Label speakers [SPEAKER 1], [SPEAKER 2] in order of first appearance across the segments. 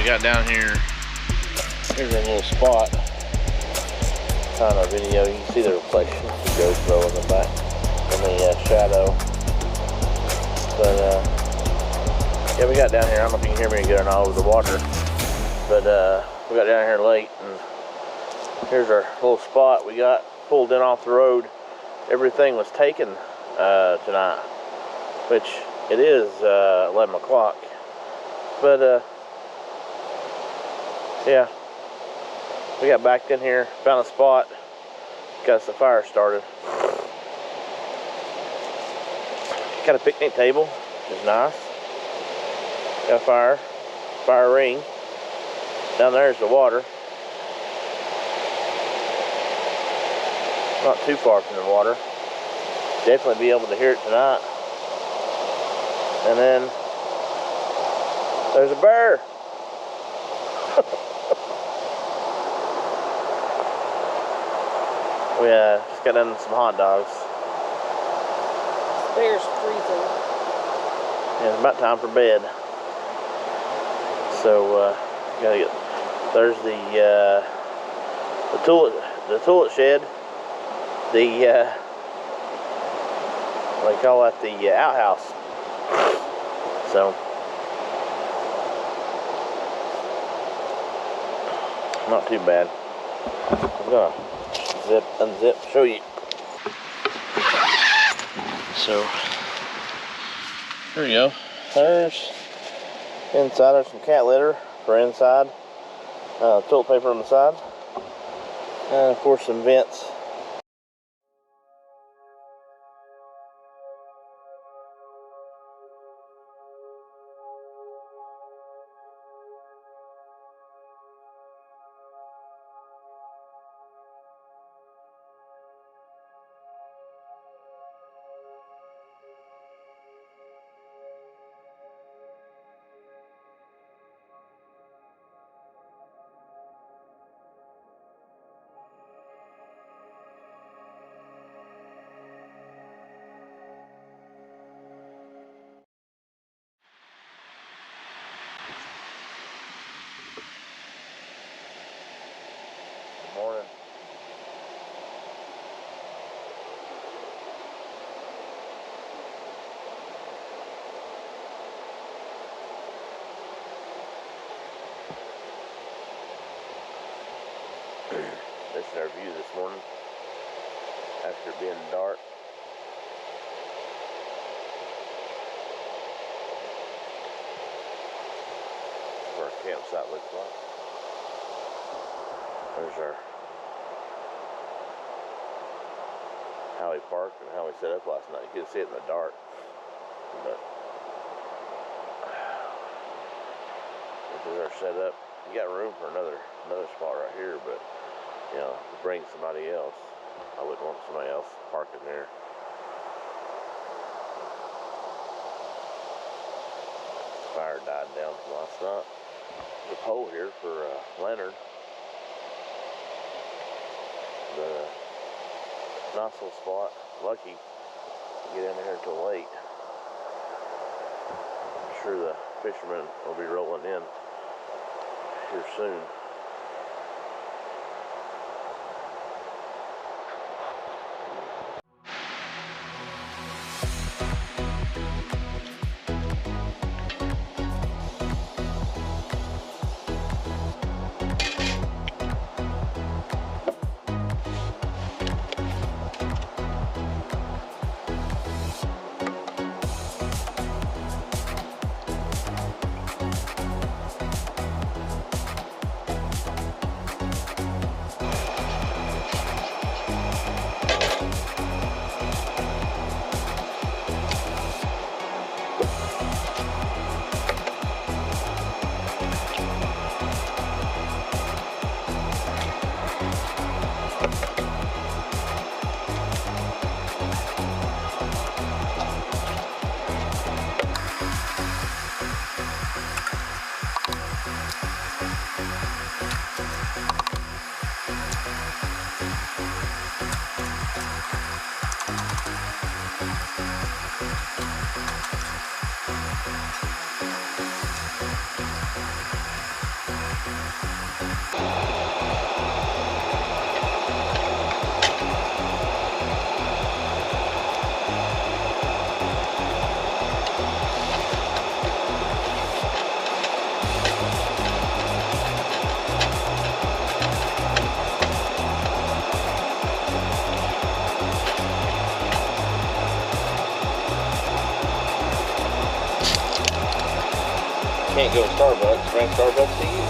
[SPEAKER 1] we got down here. Here's a little spot. Kind of video. You can see the reflection of the GoPro in the back, in the shadow. But yeah, we got down here. I don't know if you can hear me good or not over the water. But we got down here late, and here's our little spot. We got pulled in off the road. Everything was taken tonight, which it is 11 o'clock. But yeah, we got backed in here, found a spot, got us a fire started. Got a picnic table, which is nice. Got a fire ring. Down there's the water. Not too far from the water. Definitely be able to hear it tonight. And then there's a bear. We just got done some hot dogs.
[SPEAKER 2] This bear's freezing.
[SPEAKER 1] Yeah, it's about time for bed. So gotta get. There's the toilet shed. The what do you call that? The outhouse. So not too bad. I'm gonna unzip, show you. So there you go. There's inside. There's some cat litter for inside. Toilet paper on the side, and of course some vents. Morning. This is our view this morning after it being dark. That's what our campsite looks like. There's our how we parked and how we set up last night. You couldn't see it in the dark, but this is our setup. You got room for another spot right here, but you know, to bring somebody else, I wouldn't want somebody else parking there. The fire died down from last night. There's a pole here for a lantern. But nice little spot. Lucky to get in here until late. I'm sure the fishermen will be rolling in here soon. go to Starbucks, bring Starbucks to you.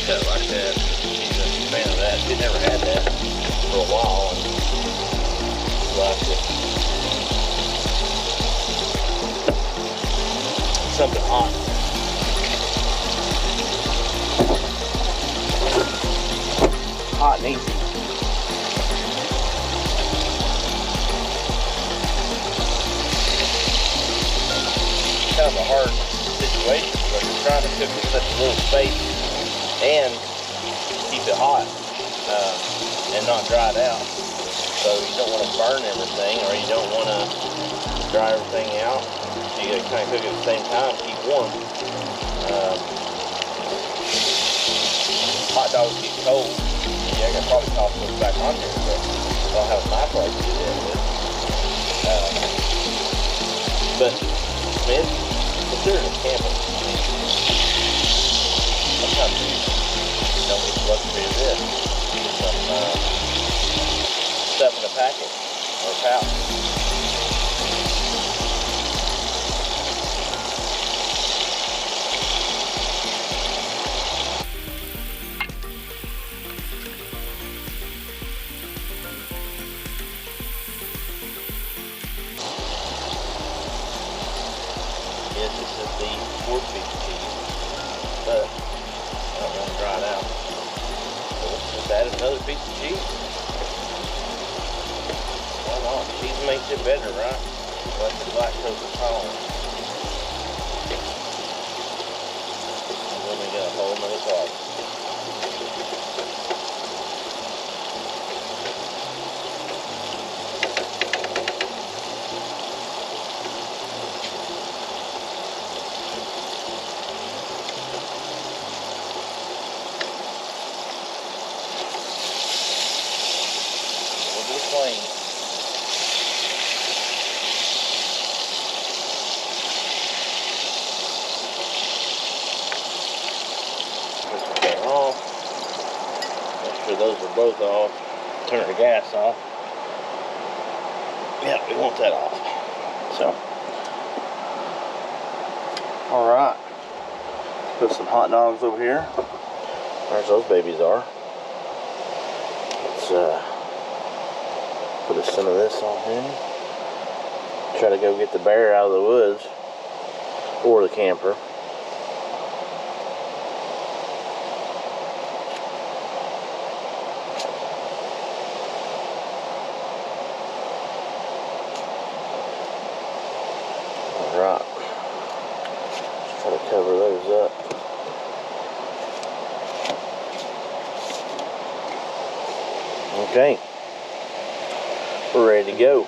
[SPEAKER 1] Cut like that. He's a fan of that. He never had that for a while and liked it. Something hot. Hot and easy. Kind of a hard situation because you're trying to cook in such a little space and keep it hot and not dry it out. So you don't want to burn everything, or you don't want to dry everything out. So you got to kind of cook it at the same time, keep warm. Hot dogs get cold. Yeah, I could probably toss those back on here, but I don't have a microwave to do that with. But man, consider it camping. Sometimes you don't get the luxury of this. Some stuff in a packet or a pouch. another piece of cheese. Why not? Cheese makes it better, right? Less than lactose intolerant. And then we got a whole nother sauce. Flame. This one off. Make sure those are both off. Turn the gas off. Yeah, we want that off. So, all right. Put some hot dogs over here. There's those babies are. Let's put some of this on here. Try to go get the bear out of the woods or the camper. Alright. Just try to cover those up. Okay. We're ready to go.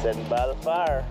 [SPEAKER 1] Sitting by the fire.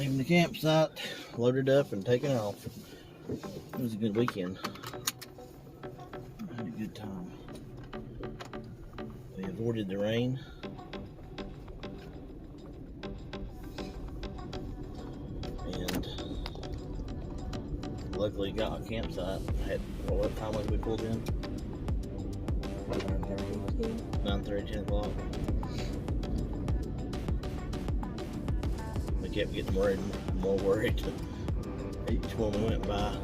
[SPEAKER 1] leaving the campsite, loaded up and taking off. It was a good weekend. I had a good time. We avoided the rain. And luckily got a campsite. What time was we pulled in? 9:30, 10 o'clock. We kept getting more worried each one we went by.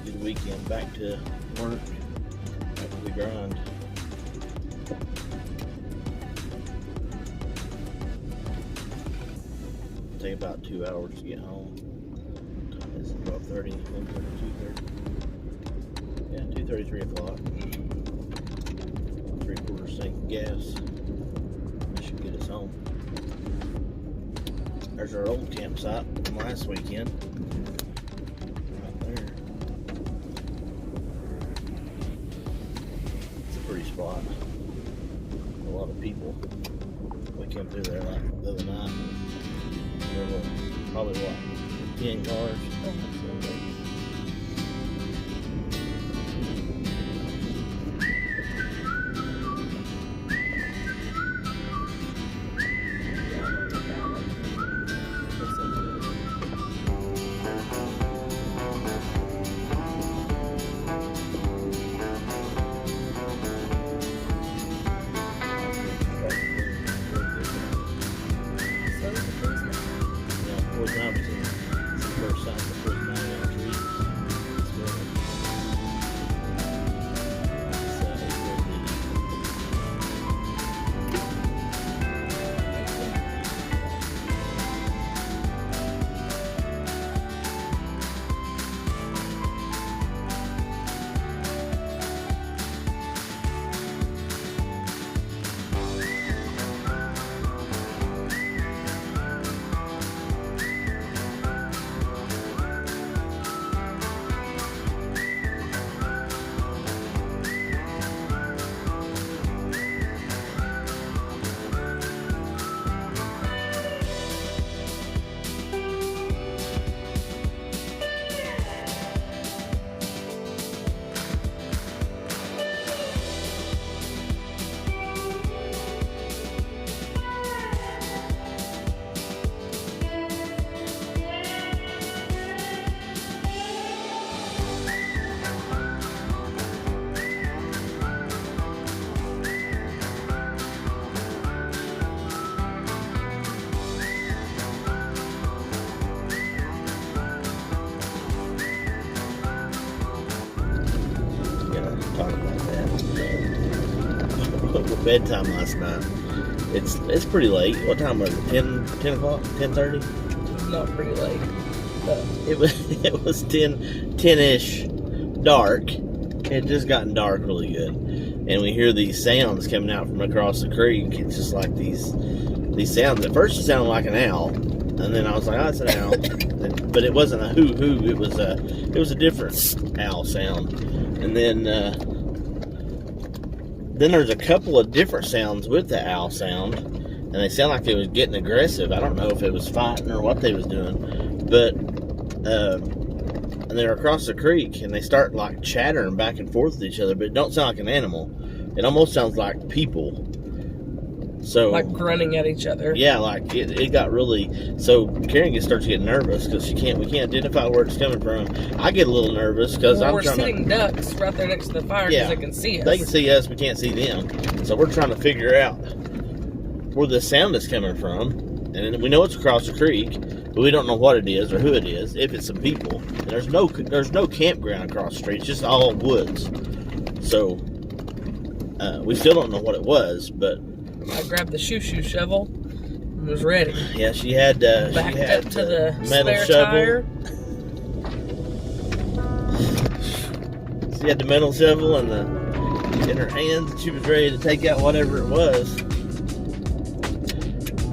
[SPEAKER 1] Good weekend, back to work, back to the grind. Take about 2 hours to get home. It's 12:30, 2:30. Yeah, 2:30, 3 o'clock. 3/4 tank of gas. That should get us home. There's our old campsite from last weekend. Right there. It's a pretty spot. A lot of people. We came through there like the other night. There were probably what, 10 cars. Bedtime last night. It's pretty late. What time was it? 10 o'clock? 10:30?
[SPEAKER 2] Not pretty late. But
[SPEAKER 1] It was 10-ish dark. It had just gotten dark really good. And we hear these sounds coming out from across the creek. It's just like these sounds. At first it sounded like an owl. And then I was like, oh, it's an owl. But it wasn't a hoo-hoo. It was a different owl sound. And then there's a couple of different sounds with the owl sound, and they sound like they was getting aggressive. I don't know if it was fighting or what they was doing, but and they're across the creek, and they start like chattering back and forth with each other, but it don't sound like an animal. It almost sounds like people. So
[SPEAKER 2] like grunting at each other.
[SPEAKER 1] Yeah, like it got really. So Karen starts getting nervous because we can't identify where it's coming from. I get a little nervous because
[SPEAKER 2] we're sitting ducks right there next to the fire because they can see us.
[SPEAKER 1] They can see us, we can't see them. So we're trying to figure out where the sound is coming from, and we know it's across the creek, but we don't know what it is or who it is. If it's some people, and there's no campground across the street. It's just all woods. So we still don't know what it was, but.
[SPEAKER 2] I grabbed the shoo-shoo shovel and was ready.
[SPEAKER 1] Yeah, she had
[SPEAKER 2] backed up to the metal shovel. Tire.
[SPEAKER 1] She had the metal shovel in her hands, and she was ready to take out whatever it was.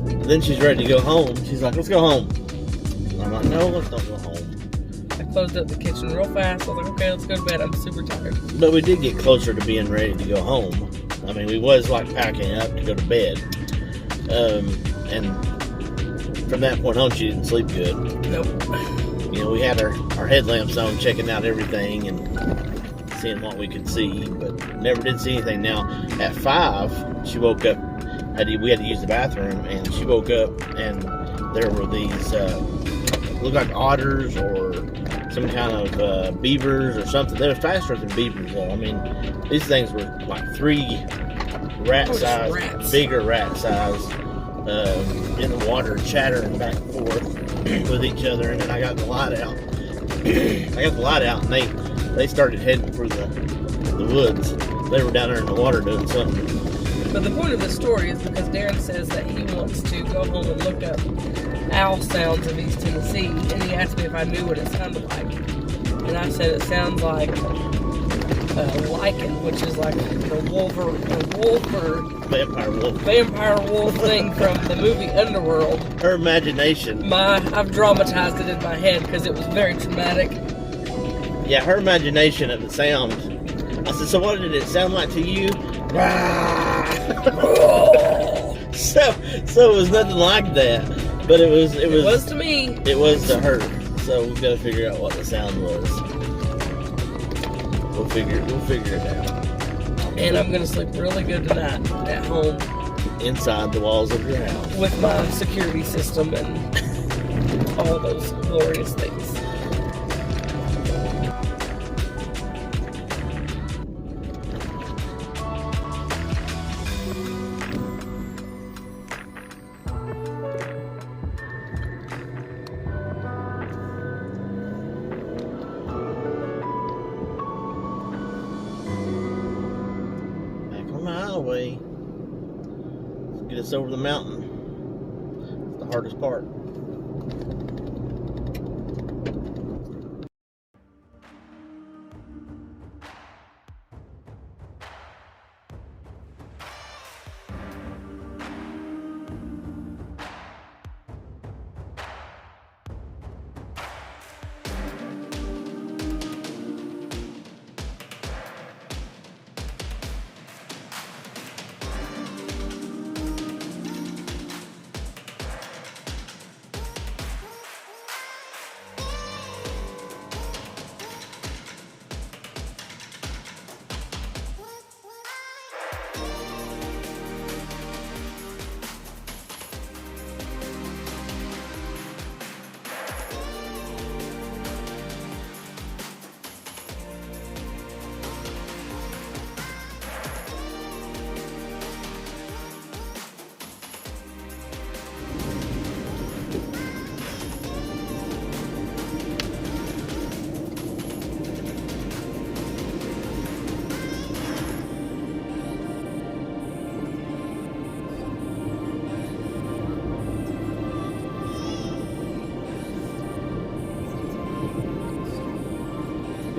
[SPEAKER 1] And then she's ready to go home. She's like, "Let's go home." I'm
[SPEAKER 3] like, no, let's not go home.
[SPEAKER 2] I closed up the kitchen real fast. I was like, okay, let's go to bed. I'm super tired.
[SPEAKER 3] But we did get closer to being ready to go home. I mean, we was like packing up to go to bed. And from that point on, she didn't sleep good.
[SPEAKER 2] Nope.
[SPEAKER 3] You know, we had our headlamps on, checking out everything and seeing what we could see, but never did see anything. Now, at 5, she woke up. We had to use the bathroom, and she woke up, and there were these looked like otters or some kind of beavers or something. They were faster than beavers, though. I mean, these things were like 3 rat size,
[SPEAKER 2] rats.
[SPEAKER 3] bigger rat size, in the water, chattering back and forth with each other. And then I got the light out. And they started heading for the woods. They were down there in the water doing something.
[SPEAKER 2] But the point of the story is because Darren says that he wants to go home and look up owl sounds of East Tennessee, and he asked me if I knew what it sounded like. And I said it sounds like lichen, which is like the wolf or vampire wolf thing from the movie Underworld.
[SPEAKER 3] Her imagination.
[SPEAKER 2] I've dramatized it in my head because it was very traumatic.
[SPEAKER 3] Yeah, her imagination of the sound. I said, so what did it sound like to you? so it was nothing like that, but it was
[SPEAKER 2] to me.
[SPEAKER 3] It was to her. So we've got to figure out what the sound was. We'll figure it out.
[SPEAKER 2] And I'm gonna sleep really good tonight at home
[SPEAKER 3] inside the walls of your house
[SPEAKER 2] with my security system and all those glorious things.
[SPEAKER 3] Way. Get us over the mountain. It's the hardest part.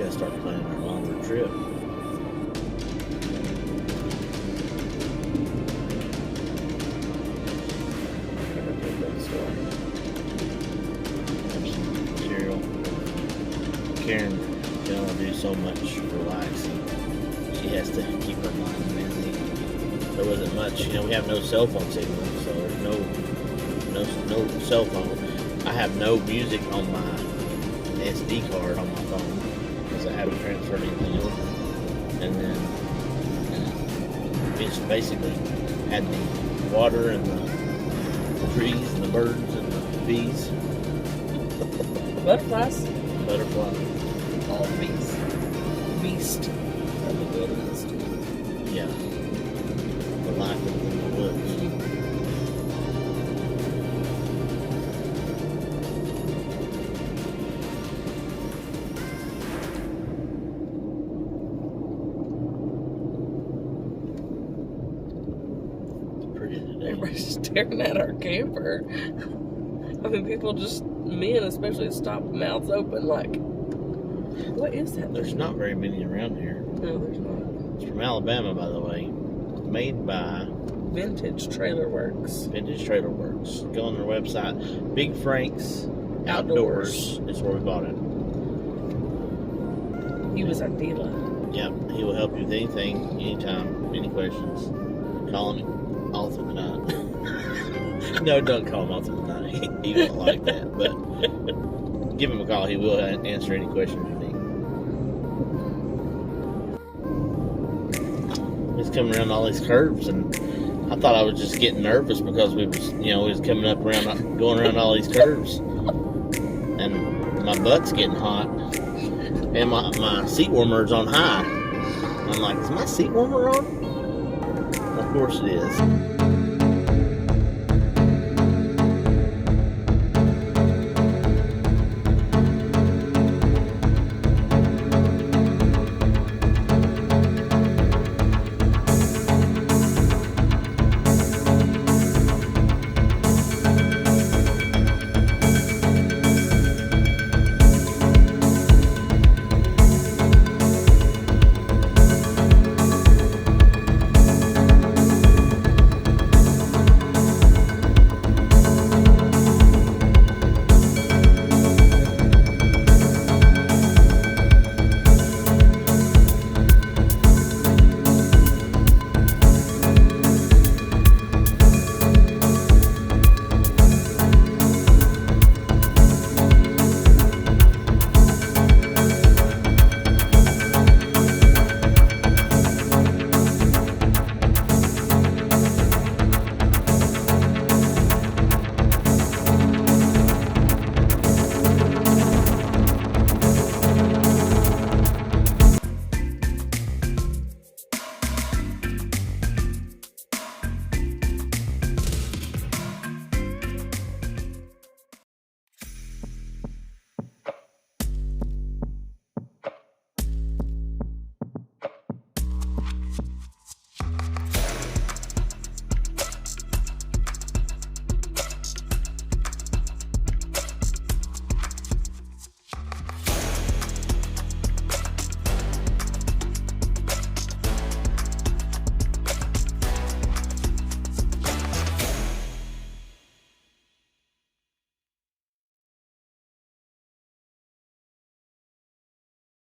[SPEAKER 3] Start planning our longer trip. Material. Karen can only do so much relaxing. She has to keep her mind busy. There wasn't much, we have no cell phone signal, so there's no cell phone. I have no music on my SD card on my phone. I haven't transferred anything over. And then we just basically had the water and the trees and the birds and the bees.
[SPEAKER 2] Butterflies.
[SPEAKER 3] All
[SPEAKER 2] the bees. Beast of the wilderness.
[SPEAKER 3] Yeah. The life in the woods.
[SPEAKER 2] Everybody's staring at our camper. I mean, people men especially, stop mouths open like, what is that?
[SPEAKER 3] There's not very many around here.
[SPEAKER 2] No, there's not.
[SPEAKER 3] It's from Alabama, by the way. Made by
[SPEAKER 2] Vintage Trailer Works.
[SPEAKER 3] Go on their website. Big Frank's
[SPEAKER 2] Outdoors.
[SPEAKER 3] Is where we bought it.
[SPEAKER 2] He was our dealer.
[SPEAKER 3] Yep, he will help you with anything, anytime, any questions. Call him all through the night. No, don't call him all through the night. He won't like that. But give him a call. He will answer any questions you need. He's coming around all these curves, and I thought I was just getting nervous because we was coming up around, going around all these curves, and my butt's getting hot. And my seat warmer's on high. I'm like, is my seat warmer on? Of course it is.